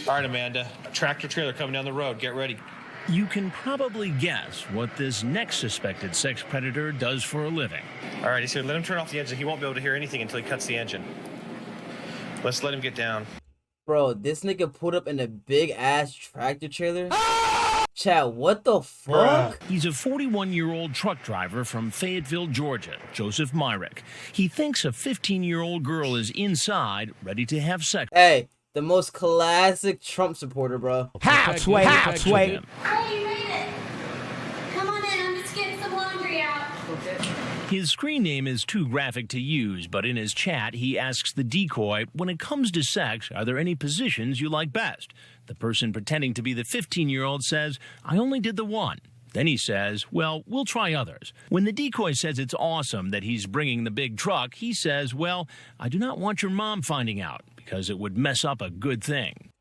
All right, Amanda. Tractor trailer coming down the road. Get ready. You can probably guess what this next suspected sex predator does for a living. All right, he said let him turn off the engine. He won't be able to hear anything until he cuts the engine. Let's let him get down. Bro, this nigga pulled up in a big ass tractor trailer. Chat, what the fuck? He's a 41-year-old truck driver from Fayetteville, Georgia, Joseph Myrick. He thinks a 15-year-old girl is inside, ready to have sex. Hey, the most classic Trump supporter, bro. Halfway. Hey, you made it. Come on in, I'm just getting some laundry out. His screen name is too graphic to use, but in his chat, he asks the decoy, when it comes to sex, are there any positions you like best? The person pretending to be the 15-year-old says, I only did the one. Then he says, well, we'll try others. When the decoy says it's awesome that he's bringing the big truck, he says, well, I do not want your mom finding out because it would mess up a good thing.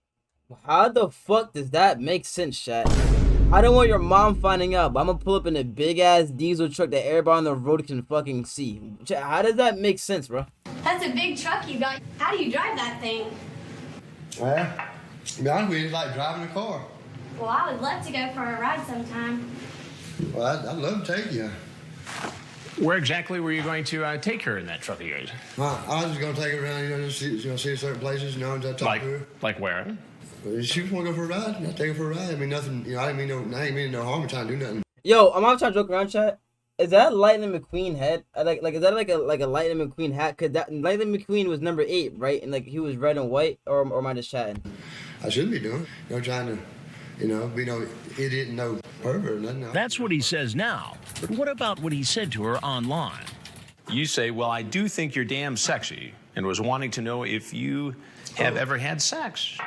How the fuck does that make sense, chat? I don't want your mom finding out, but I'm gonna pull up in a big ass diesel truck that everybody on the road can fucking see. Chat, how does that make sense, bro? That's a big truck you got. How do you drive that thing? Well, to be honest with you, it's like driving a car. Well, I would love to go for a ride sometime. Well, I'd love to take you. Where exactly were you going to take her in that truck of yours? I was just going to take her around, just see certain places, and just talk to her. Like where? If she just want to go for a ride, I'll take her for a ride. I mean, nothing, I ain't mean no harm in trying to do nothing. Yo, I'm not trying to joke around, chat. Is that Lightning McQueen head? Like is that like a Lightning McQueen hat? Cause that Lightning McQueen was number 8, right? And like he was red and white, or am I just chatting? I shouldn't be doing, trying to, be no idiot and no pervert or nothing. That's what he says now. But what about what he said to her online? You say, well, I do think you're damn sexy, and was wanting to know if you have ever had sex.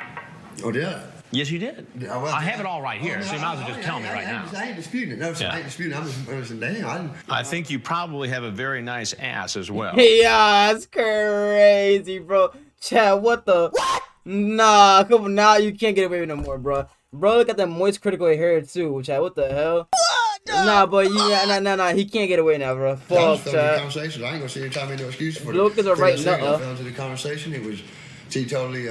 Oh, yeah. Yes, you did. Well, I have it all right here, so you might as well just tell me right now. I ain't disputing it. No, sir, I ain't disputing it. I'm just damn. I think you probably have a very nice ass as well. Yeah, that's crazy, bro. Chat, what the? What? Nah, come on, now you can't get away with no more, bro. Bro got that moist critical hair too, chat. What the hell? What? Nah, but nah, he can't get away now, bro. Fuck, chat. Conversation. I ain't gonna sit here and tell me no excuse for it. Look at the right nut. I fell into the conversation. It was totally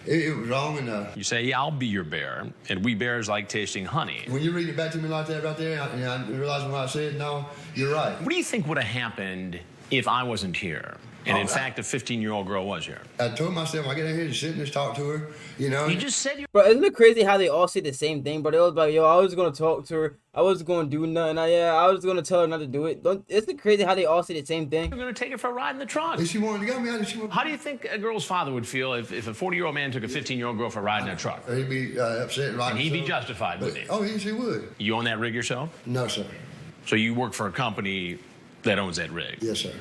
it was wrong and You say, yeah, I'll be your bear, and we bears like tasting honey. When you read it back to me like that right there, and I realizing what I said, no, you're right. What do you think would have happened if I wasn't here? And in fact, a 15-year-old girl was here. I told myself, I get in here to sit and just talk to her, You just said you. Bro, isn't it crazy how they all say the same thing? But they was like, yo, I was gonna talk to her. I wasn't gonna do nothing. I was gonna tell her not to do it. Isn't it crazy how they all say the same thing? You're going to take her for a ride in the truck. If she wanted to go, How do you think a girl's father would feel if a 40-year-old man took a 15-year-old girl for a ride in a truck? He'd be upset, right? And he'd be justified, wouldn't he? Oh, yes, he would. You own that rig yourself? No, sir. So you work for a company that owns that rig? Yes, sir.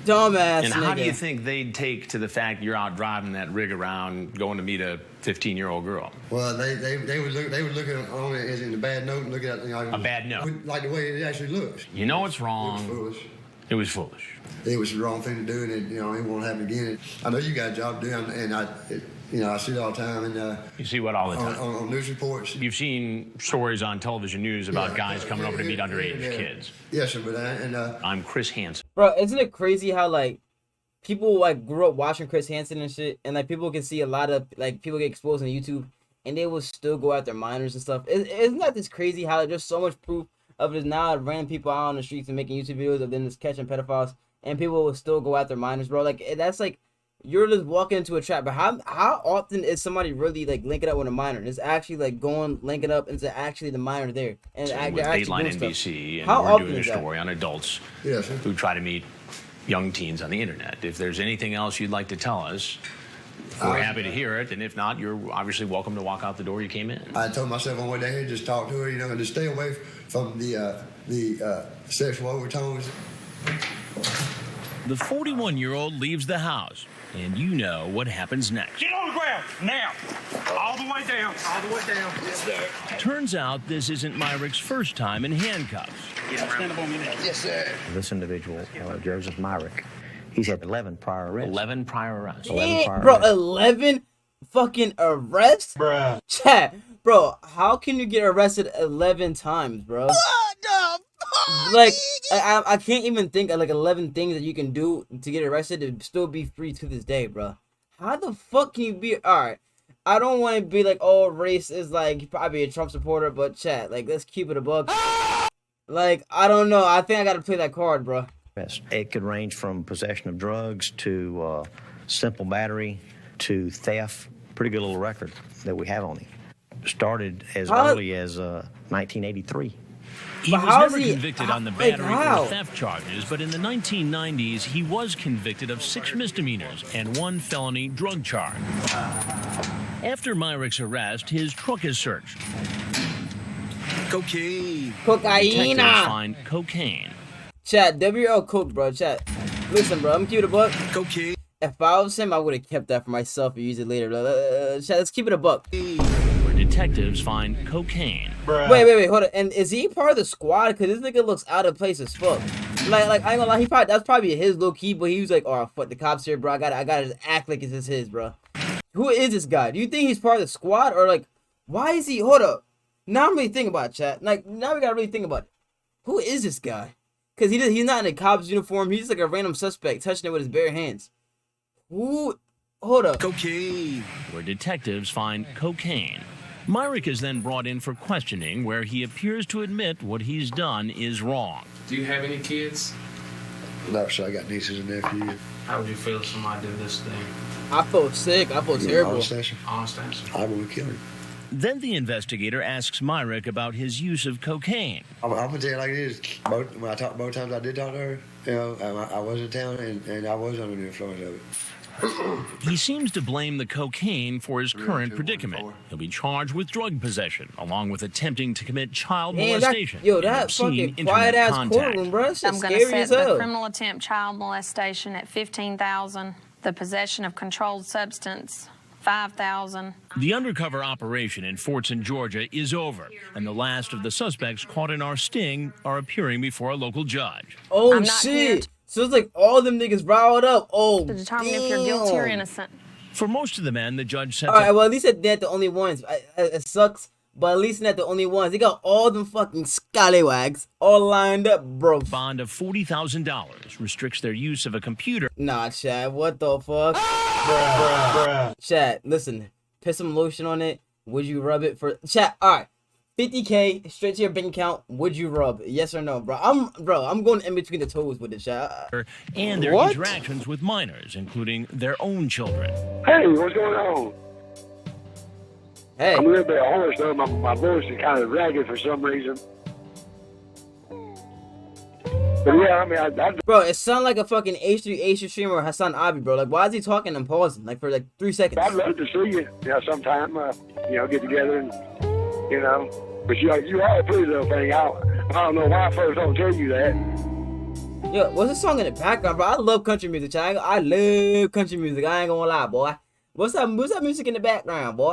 Dumbass And nigga. how do you think they'd take to the fact you're out driving that rig around, going to meet a 15-year-old girl? Well, they would look at on it as in a bad note and look at it, A bad note? like the way it actually looks. You know it's wrong. It was foolish. It was foolish. It was the wrong thing to do, and it won't happen again. I know you got a job to do, and I see it all the time, and You see what all the time? on news reports. You've seen stories on television news about guys coming over to meet underage kids. Yes, sir, but I'm Chris Hansen. Bro, isn't it crazy how like people like grew up watching Chris Hansen and shit, and like people can see a lot of like people get exposed on YouTube, and they will still go after minors and stuff. Isn't that just crazy how there's so much proof of it now random people out on the streets and making YouTube videos of them just catching pedophiles, and people will still go after minors, bro? Like that's like you're just walking into a trap. But how often is somebody really like linking up with a minor? It's actually like linking up into actually the minor there, and With actually Dateline doing stuff. NBC, and How we're often doing a is that? story on adults Yes, sir. who try to meet young teens on the internet. If there's anything else you'd like to tell us, we're happy to hear it. And if not, you're obviously welcome to walk out the door you came in. I told myself on the way down here, just talk to her, and just stay away from the sexual overtones. The 41-year-old leaves the house, and you know what happens next. Get on the ground now. All the way down. All the way down. Yes, sir. Turns out this isn't Myrick's first time in handcuffs. Stand up on me now. Yes, sir. This individual, Joseph Myrick, he's had 11 prior arrests. 11 prior arrests. 11 prior Bro, arrests. 11 fucking arrests? Bruh. Chat, bro, how can you get arrested 11 times, bro? What the Like I can't even think of like 11 things that you can do to get arrested and still be free to this day, bro. How the fuck can you be? All right, I don't want to be like, oh, race is like probably a Trump supporter, but chat, like, let's keep it a buck. Like, I don't know. I think I gotta play that card, bro. It could range from possession of drugs to simple battery to theft. Pretty good little record that we have on him. Started as early as 1983. He But was how is never he- convicted on the like, battery how? or theft charges, but in the 1990s, he was convicted of 6 misdemeanors and 1 felony drug charge. After Myrick's arrest, his truck is searched. Cocaine. Detectives Cocaina. find cocaine. Chat, WL Coke, bro. Chat. Listen, bro. I'm gonna keep it a buck. Cocaine. If I was him, I would have kept that for myself and use it later. Chat, let's keep it a buck. Where detectives find cocaine. Wait, hold on. And is he part of the squad? Cause this nigga looks out of place as fuck. Like I ain't gonna lie, that's probably his low key, but he was like, oh fuck, the cops here, bro. I gotta just act like it's his, bro. Who is this guy? Do you think he's part of the squad or like, why is he? Hold up. Now I'm really thinking about it, chat. Like now we gotta really think about it. Who is this guy? Cause he's not in a cop's uniform. He's just like a random suspect touching it with his bare hands. Who? Hold up. Cocaine. Where detectives find cocaine. Myrick is then brought in for questioning, where he appears to admit what he's done is wrong. Do you have any kids? No, so I got nieces and nephews. How would you feel if somebody did this thing? I felt sick. I felt You know, terrible. honest answer, Honest answer. I would kill him. Then the investigator asks Myrick about his use of cocaine. I'm gonna tell you like it is. Both times I did talk to her, you know, I was in town and I was under the influence of it. He seems to blame the cocaine for his current predicament. He'll be charged with drug possession, along with attempting to commit child Man, molestation. that and fucking obscene internet quiet ass contact. courtroom, bro. That shit's I'm going to scary set as the hell. criminal attempt child molestation at $15,000, the possession of controlled substance $5,000. The undercover operation in Fortson, Georgia is over, and the last of the suspects caught in our sting are appearing before a local judge. Oh I'm not here shit! So it's like all them niggas riled up. Oh, To determine if you're guilty or damn. innocent. For most of the men, the judge sets All right, up well at least they're not the only ones. It sucks, but at least they're not the only ones. They got all them fucking scallywags all lined up, bro. a bond of $40,000, restricts their use of a computer. Nah, Chad, what the fuck? Bruh. Chad, listen, put some lotion on it. Would you rub it for Chad? All right, 50K straight to your bank account. Would you rub? Yes or no, bro? I'm going in between the toes with it, Chad. And their interactions with minors, including their own children. Hey, what's going on? Hey, I'm a little bit hoarse though. My voice is kind of ragged for some reason. But yeah, I mean, I bro, it sound like a fucking H3 streamer Hassan Abi, bro. Like, why is he talking and pausing like for like 3 seconds? I'd love to see you, sometime, get together and, but you are a pretty little thing. I don't know why I first don't tell you that. Yo, what's the song in the background, bro? I love country music, Chad. I love country music. I ain't gonna lie, boy. What's that music in the background, boy?